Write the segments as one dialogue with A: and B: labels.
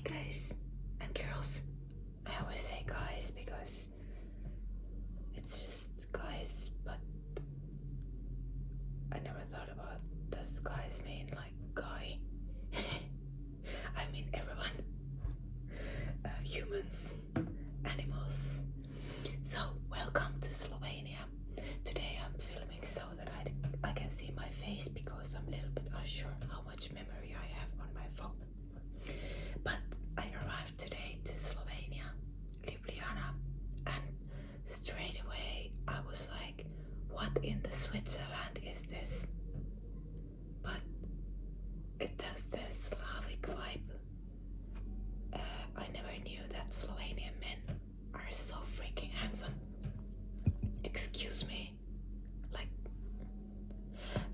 A: guys and girls. I always say guys because it's just guys, but I never thought about does guys mean like guy? I mean everyone. Humans, animals. So welcome to Slovenia. Today I'm filming so that I can see my face because I'm a little bit unsure how much memory I have on my phone. But I arrived today to Slovenia, Ljubljana, and straight away I was like, what in the Switzerland is this? But it has this Slavic vibe. I never knew that Slovenian men are so freaking handsome. Excuse me. Like,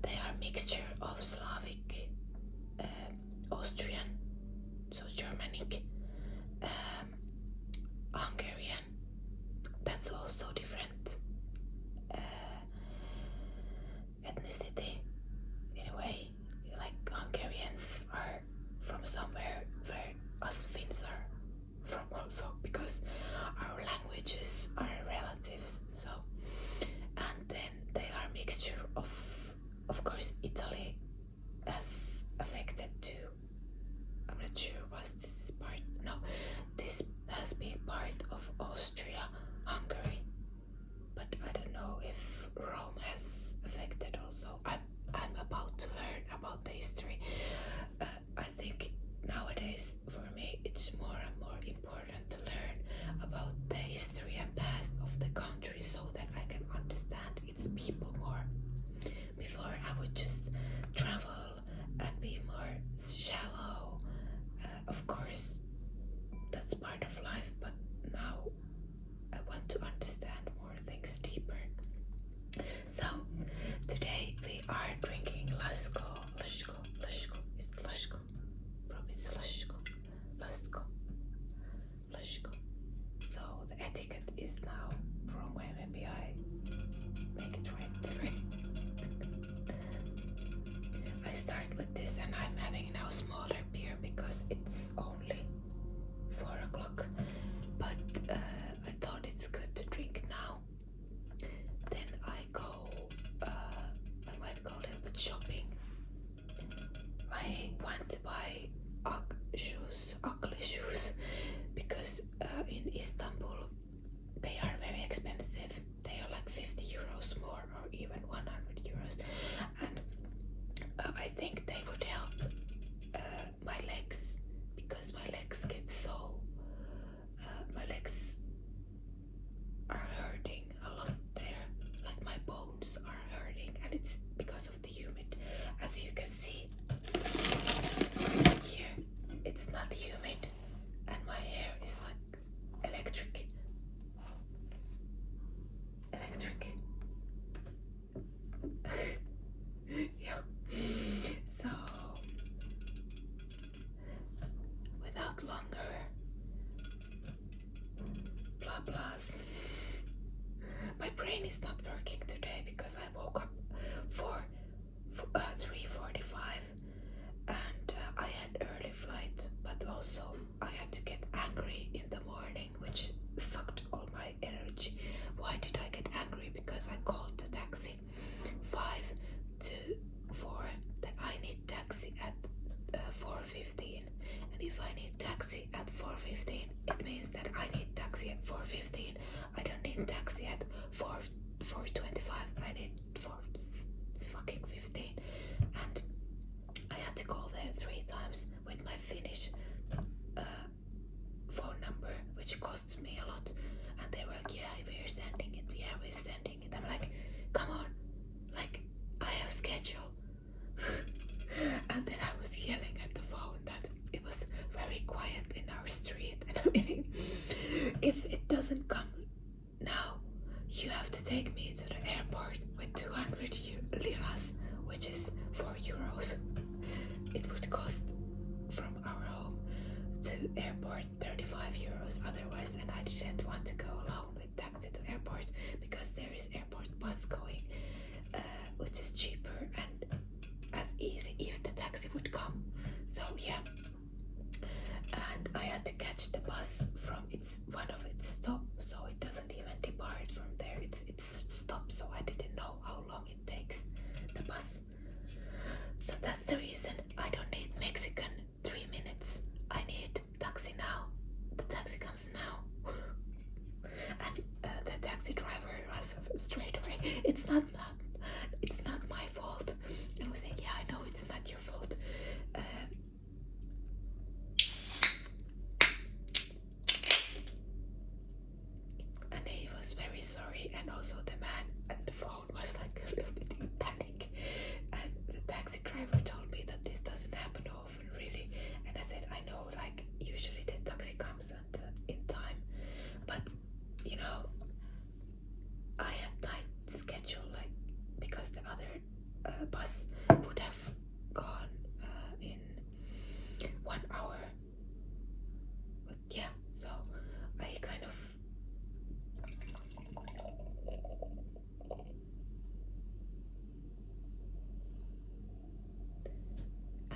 A: they are a mixture of Slavic, Austrian, so Germanic, Hungarian, that's also different ethnicity in a way. Like Hungarians are from somewhere where us Finns are from also, because our languages are relatives. So, and then they are a mixture of course Italy has affected too. I'm not sure was this part. No, this has been part of Austria, Hungary, but I don't know if Rome has affected also. I'm about to learn about the history. I think nowadays for me it's more and more important to learn about the history and past of the country so that I can understand its people more. Before I would just travel and be more shallow. Of course, that's part of life, but now I want to understand more things deeper. So, today we are drinking Laško. Is it Laško? Probably it's Laško. So, the etiquette is now wrong way. Maybe I make it right. I start with this, and I'm having now smaller beer because it's only 4 o'clock. But I thought it's good to drink now. Then I might go a little bit shopping. I want to buy ugly shoes, because in Istanbul they are very expensive. They are like 50 euros more or even 100 euros. And I think they would help my legs, because my legs get so... my legs are hurting a lot there. Like my bones are hurting, and it's because of the humid. As you can see here, it's not humid, and my hair is like electric. Yeah. So, without longer blah blahs, my brain is not working today because I woke up 3:45 and I had early flight, but also I had to get angry in the morning, which sucked all my energy. Why did I get angry? Because I called the taxi 5 to 4 that I need taxi at 4:15, and if I need taxi at 4:15, it means that I need taxi at 4:15. I don't need taxi at 4:25. I need 4:15, and I had to call there 3 times with my Finnish phone number, which costs me a lot. And they were like, yeah, we're sending it. I'm like, come on, like I have schedule. And then I was yelling at the phone that it was very quiet in our street, and I'm meaning, if it doesn't come now, you have to take me to the airport with 200 liras, which is 4 euros. It would cost from our home to airport 35 euros otherwise, and I didn't want to go alone with taxi to airport because there is airport bus going, which is cheaper and as easy if the taxi would come. So yeah, and I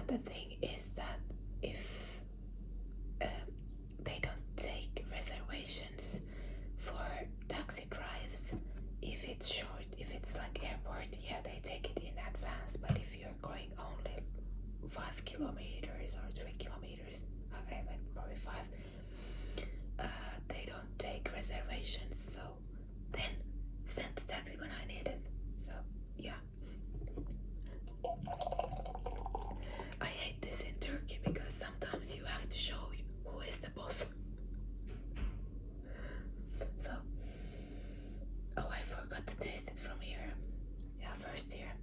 A: the thing is that if they don't take reservations for taxi drives, if it's short, if it's like airport, yeah, they take it in advance. But if you're going only 5 kilometers or 3 kilometers, I went probably 5, they don't take reservations. So then send the taxi when I need it. So yeah. I hate this in Turkey because sometimes you have to show who is the boss. So, oh, I forgot to taste it from here. Yeah, first here.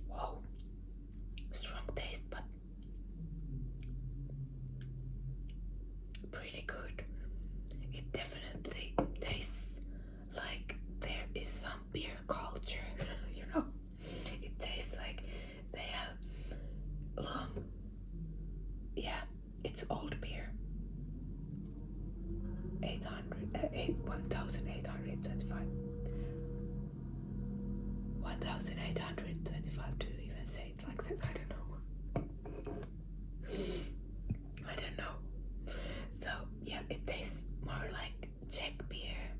A: Wow, strong taste, but pretty good. It definitely tastes like there is some beer culture, you know? It tastes like they have long, yeah, it's old beer. 1,825. 1,825, do you even say it like that? I don't know. I don't know. So yeah, it tastes more like Czech beer.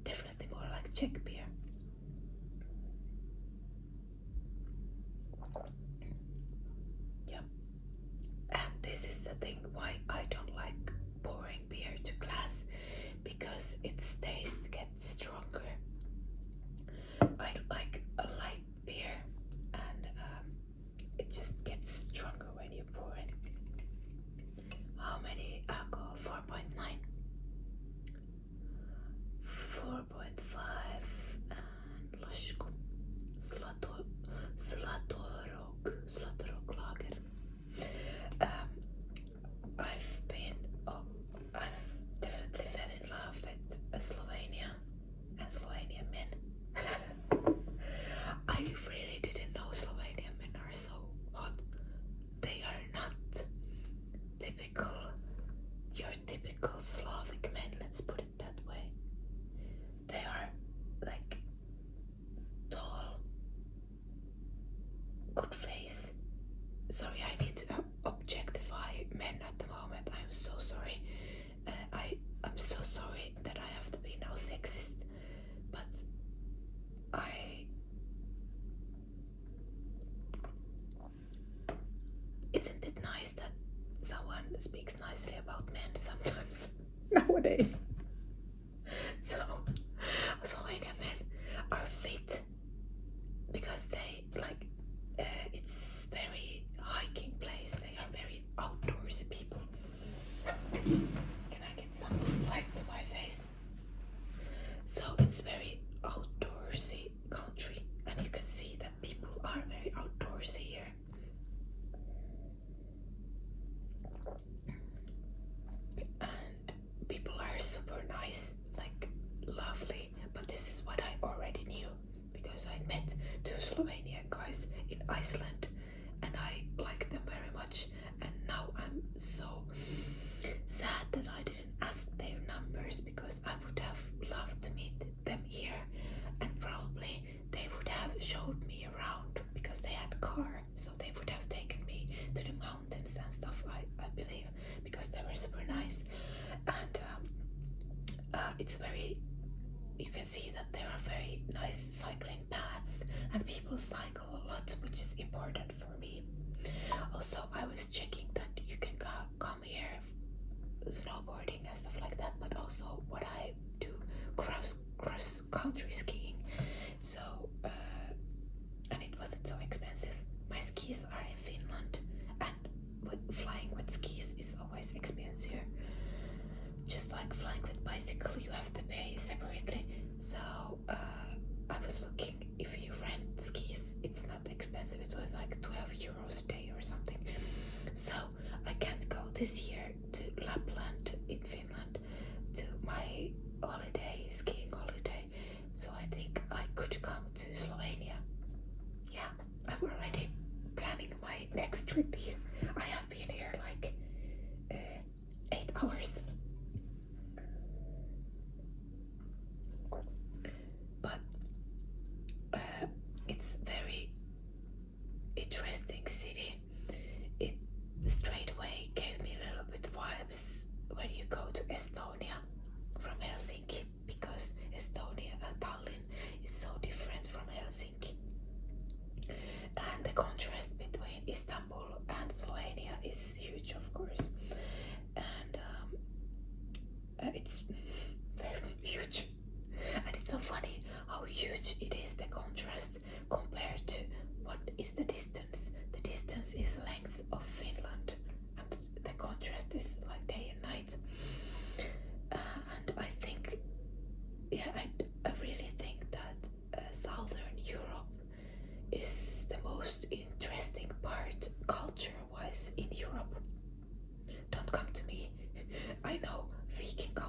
A: Definitely more like Czech beer. Yeah. And this is the thing why I don't like pouring beer to glass, because its taste gets stronger. I like a light beer, and it just gets stronger when you pour it. How many alcohol? 4.9. 4.5 and Laško. Zlatorog lager. I've definitely fell in love with Slovenia and Slovenian men. I really didn't know Slovenian men are so hot. They are not your typical Slavic men, let's put it that way. They are like tall, good face. Sorry, I need to objectify men at the moment. I'm so sorry. I'm so sorry that I have to be now sexist, but isn't it nice that someone speaks nicely about men sometimes nowadays? So Slovenian men are fit because they like it's very hiking place. They are very outdoorsy people. Can I get some light to my face? So it's very outdoorsy country, and you can see that people are very outdoorsy here. And people are super nice, like lovely, but this is what I already knew because I met 2 Slovenian guys in Iceland and I like them very much, and now I'm so sad that I didn't ask their numbers because I would have loved to meet them here, and probably they would have showed me around because they had a car, so they would have taken me to the mountains and stuff, I believe, because they were super nice. And it's very, you can see that there are very nice cycling paths and people cycle a lot, which is important for me. Also, I was checking that you can come here snowboarding and stuff like that, but also what I do cross country skiing. So and it wasn't so expensive. My skis are in Finland, and flying with skis is always expensive. Just like flying with bicycle, you have to pay separately. So I was looking, if you rent skis, it's not expensive. It was like 12 euros a day or something. So I can't go this year to Lapland in Finland to my skiing holiday. So I think I could come to Slovenia. Yeah, I'm already planning my next trip here. I have been here like 8 hours. But it's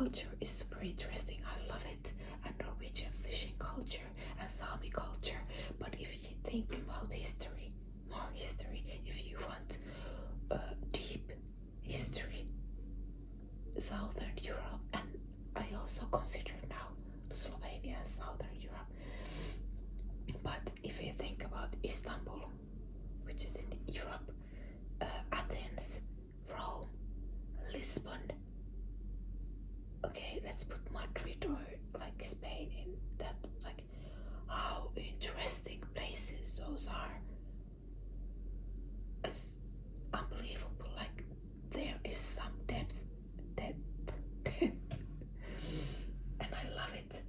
A: culture is super interesting. I love it. And Norwegian fishing culture and Sami culture. But if you think about history, more history, if you want deep history, Southern Europe, and I also consider now Slovenia as Southern Europe. But if you think about Istanbul, which is in Europe, Athens, Rome, Lisbon, okay, let's put Madrid or like Spain in that, like how interesting places those are. It's unbelievable, like there is some depth and I love it.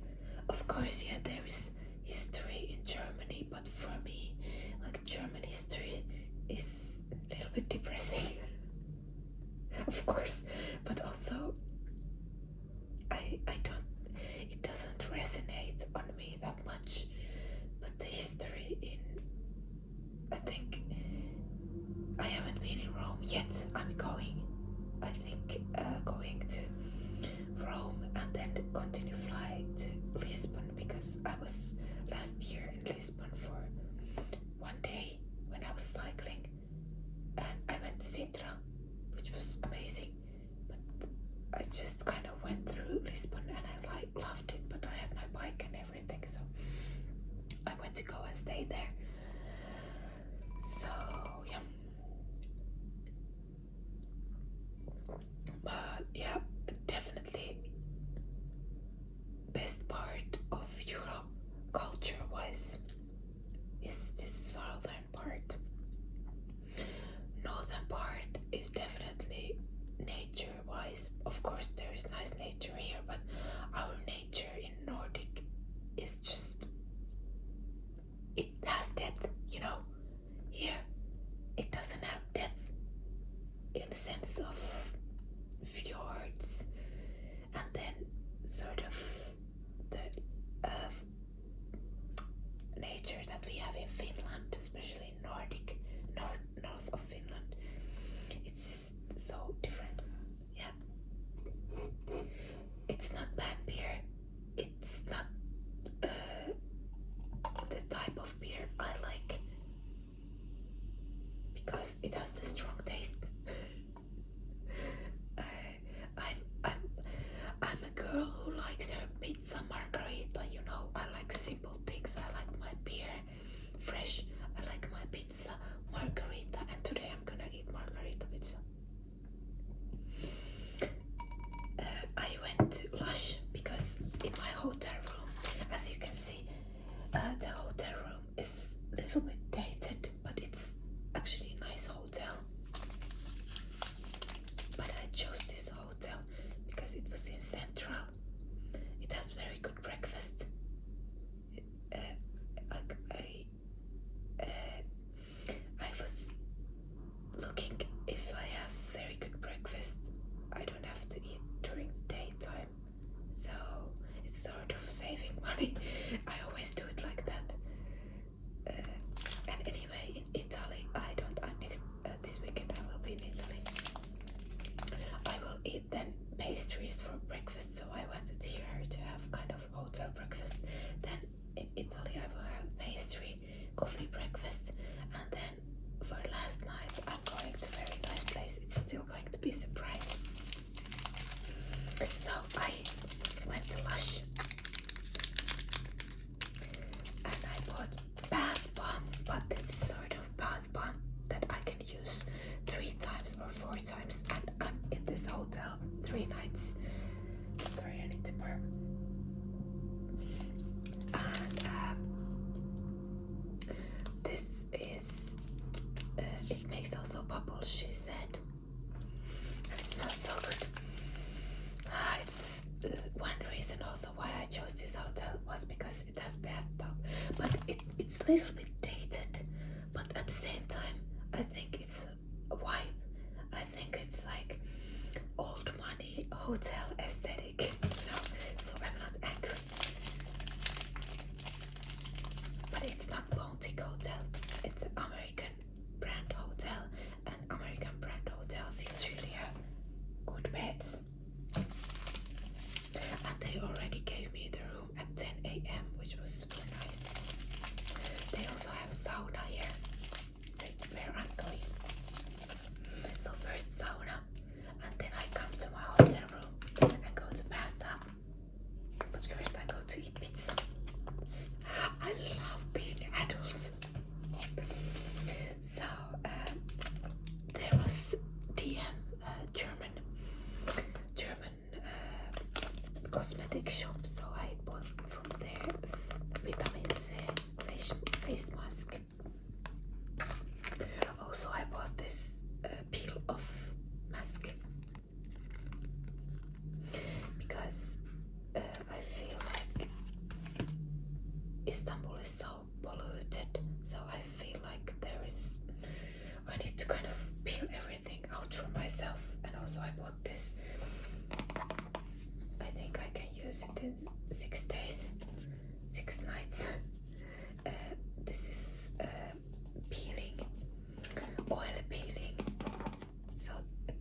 A: Of course, yeah, there is history in Germany, but for me, like German history is a little bit depressing. Of course, but also it doesn't resonate on me that much. But the history I think I haven't been in Rome yet. I'm going, I think, going to Rome and then continue flying to Lisbon, because I was last year in Lisbon for one day when I was cycling, and I went to Sintra, which was amazing. But I just kind of went through Lisbon and I loved it, but I had my bike and everything, so I went to go and stay there. So yeah, but yeah, definitely best part of Europe culture-wise is this southern part. Northern part is definitely nature-wise. Of course, there is nice nature here, but our nature in Nordic is just, it has depth, you know. Here, it doesn't have depth in the sense of fjords, and then sort of the nature that we have in Finland, especially in Nordic, north of Finland. It's just so different. Yeah. It's not bad beer. It's not the type of beer I like, because it has the strong taste. I'm a girl who likes her pizza margarita, you know. I like simple things. I like my beer fresh. I like my pizza margarita, and today I'm gonna eat margarita pizza. I went to Laško because in my hotel room, as you can see, the hotel room is a little bit dated, but it's actually a nice hotel. But I chose this hotel because it was in Central. It has very good breakfast. I was looking if I have very good breakfast, I don't have to eat during the daytime, so it's sort of saving money. I always do it like that. And anyway, in Italy, this weekend I will be in Italy. I will eat then pastries for breakfast, so I wanted here to have kind of hotel breakfast. Then in Italy I will have pastry, coffee, breakfast, and then for last night I'm going to a very nice place. It's still going to be a surprise. So I went to Laško and I bought bath bomb, but this is sort of bath bomb that I can use 3 times or 4 times, and I'm in this hotel 3 nights. Sorry, I need to burp. And this is it makes also bubbles, she said, and it smells so good. It's one reason also why I chose this hotel was because it has bathtub, but it's a little bit dated, but at the same time I think it's a vibe. I think it's like old money hotel aesthetic, you know, so I'm not angry. But it's not Bounty Hotel, it's an American brand hotel, and American brand hotels usually have good beds. myself. And also I bought this. I think I can use it in 6 days, 6 nights. This is peeling, oil peeling. So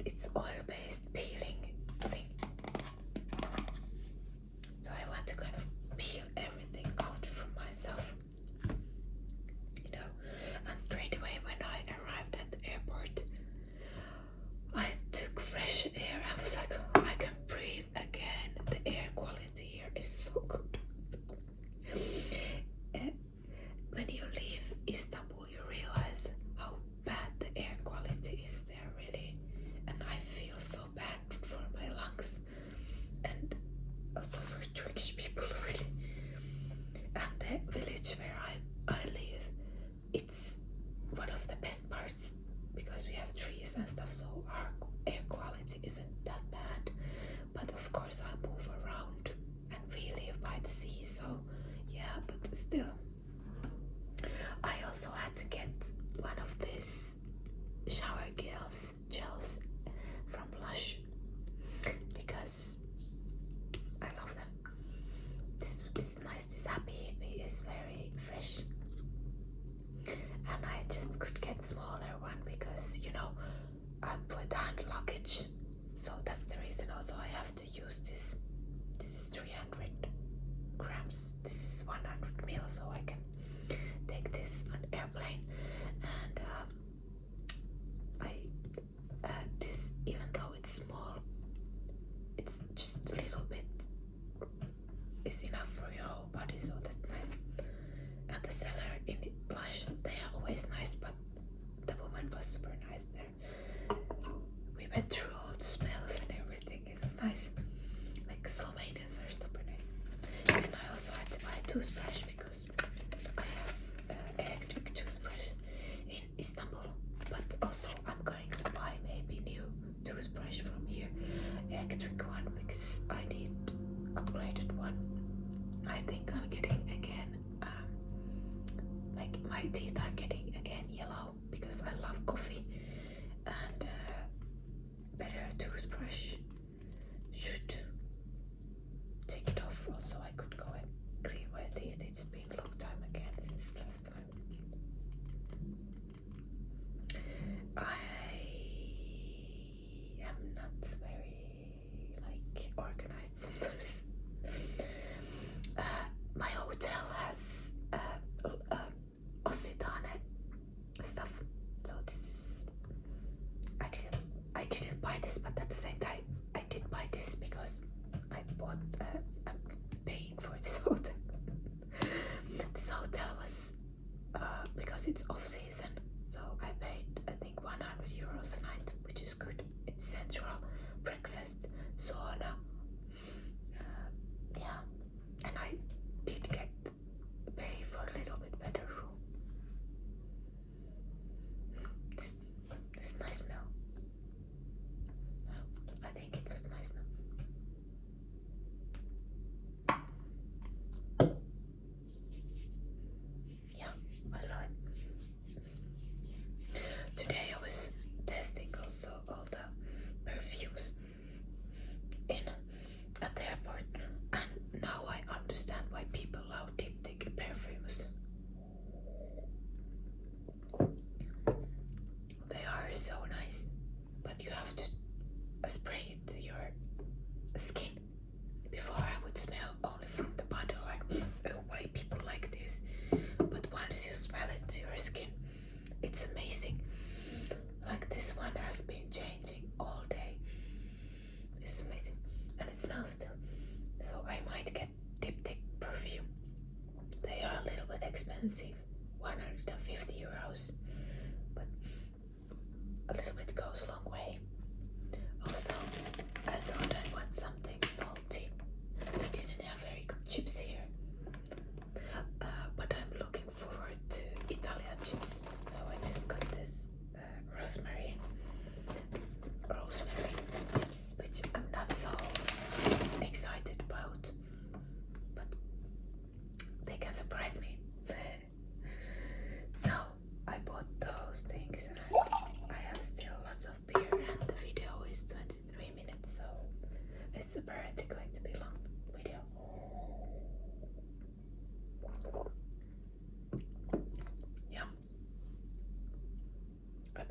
A: it's oil-based peeling thing. So I want to kind of peel everything out from myself, you know. And straight away when I arrived at the airport, I took fresh air. I was like, I can breathe again. The air quality here is so good. When you leave Istanbul, you realize how bad the air quality is there, really. And I feel so bad for my lungs, and also for Turkish people, really. And the village where I live, it's one of the best parts because we have trees and stuff, so our air quality isn't that bad. But of course I move around and we live by the sea, so yeah, but still. I also had to get one of these shower gels from Lush because I love them. This is nice. This Happy Hippie is very fresh, and I just could get smaller one because, you know, I'm with hand luggage, so that's the reason. Also I have to use this. This is 300 grams. This is 100 mil, so I can take this on airplane. And this, even though it's small, it's just a little bit is enough for your whole body, so that's nice. And the seller in Laško, they are always nice, but the woman was super nice there. We went through all the smells and everything. It's nice. Like, Slovenians are super nice. And I also had to buy a toothbrush because I have electric toothbrush in Istanbul. But also I'm going to buy maybe new toothbrush from here, electric one, because I need upgraded one. I think I'm getting again, like my teeth are getting again yellow because I love coffee, and better toothbrush should take it off. Also I could go and clean my teeth. It's been a long time again since last time. I am not very like organized sometimes. My hotel has Occitane stuff, so this is I didn't buy this, but at the same time I did buy this because I bought I'm paying for this hotel. This hotel was because it's off season, so I paid I think 100 euros a night, which is good. It's central, breakfast, sauna, yeah, and I did get pay for a little bit better room. This nice smell. I think it was nice smell. Yeah, I love it.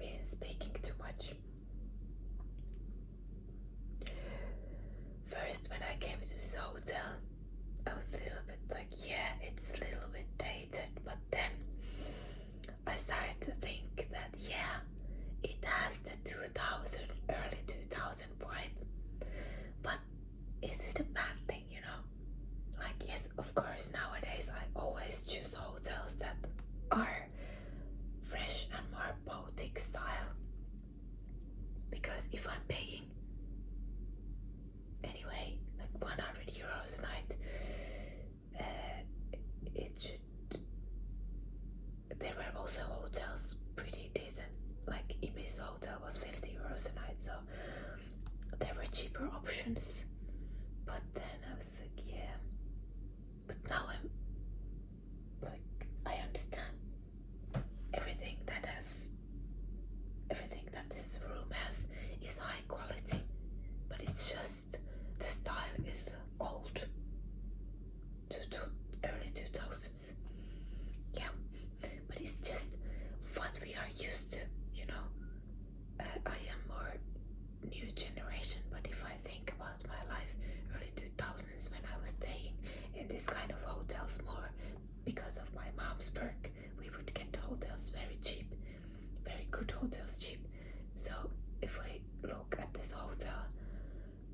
A: been speaking too much. First, when I came to this hotel, I was a little bit like, yeah, it's a little bit dated, but then I started to think that, yeah, it has the early 2000 vibe, but is it a bad thing, you know? Like, yes, of course, nowadays I always choose hotels that are fresh and more boutique style, because if I'm paying anyway like 100 euros a night, it should. There were also hotels pretty decent, like Ibis hotel was 50 euros a night, so there were cheaper options. But then I was like, yeah, but now I'm like, I understand everything that this room has is high quality, but it's just the style is old to early 2000s. Yeah, but it's just what we are used to, you know. I am more new generation, but if I think about my life, early 2000s, when I was staying in this kind of hotels more because of my mom's work, we would get hotels very cheap, very good hotels cheap. So if I look at this hotel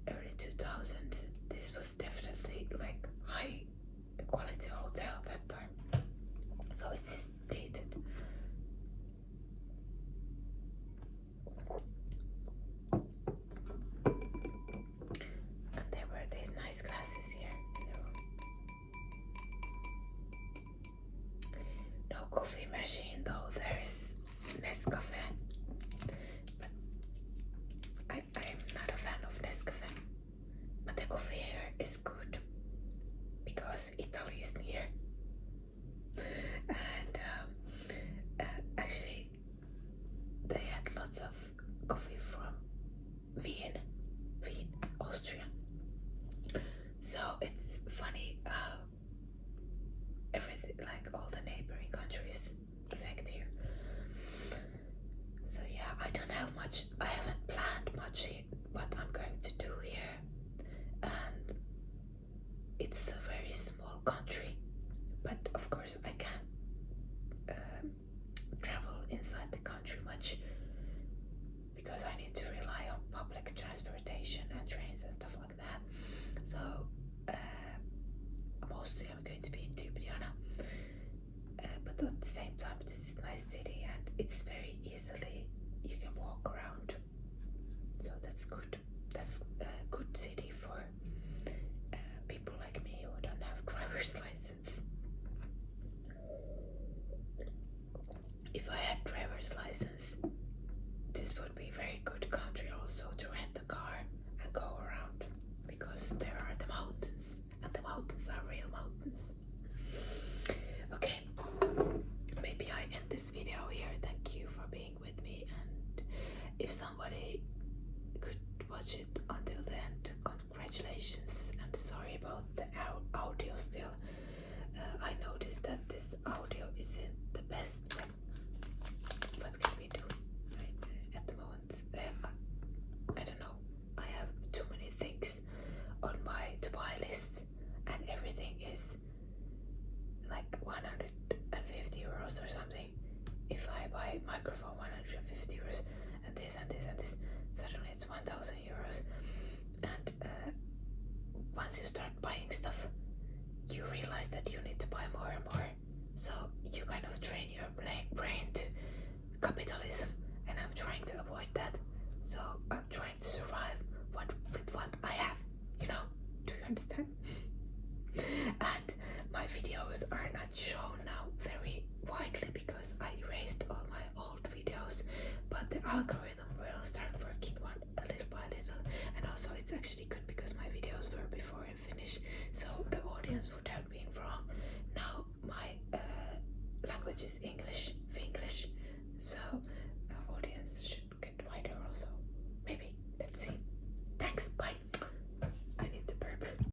A: early 2000s, this was definitely like high quality hotel that time. So it's just dated. And there were these nice glasses here. No coffee machine though, there's Nescafe. But I'm not a fan of Nescafe. But the coffee here is good because Italy is near. And actually they had lots of coffee from Wien, Austria. So it's funny how everything, like all the neighboring countries affect here. So yeah, I don't have much, I haven't planned much what I'm going to do here. And it's a very small country, but of course I can't travel inside the country much because I need to rely on public transportation and trains and stuff like that. So mostly I'm going to be in Ljubljana, but at the same time this is a nice city and it's very easily, you can walk around, so that's good. That's a good city for people like me who don't have driver's license. If I had driver's license, this would be a very good country also to rent a car and go around, because there are the mountains, and the mountains are real mountains. Okay, maybe I end this video here. Thank you for being with me, and if somebody could watch it until the end, congratulations, and sorry about the audio still. I noticed that this audio isn't the best. What can we do at the moment? I don't know. I have too many things on my to-buy list, and everything is like 150 euros or something. If I buy a microphone, 150 euros, and this and this and this, suddenly it's 1,000 euros. And once you start buying stuff, you realize that you need to buy more and more. So you kind of train your brain to capitalism, and I'm trying to avoid that. So I'm trying to survive with what I have, you know? Do you understand? And my videos are not shown now very widely because I erased all my old videos, but the algorithm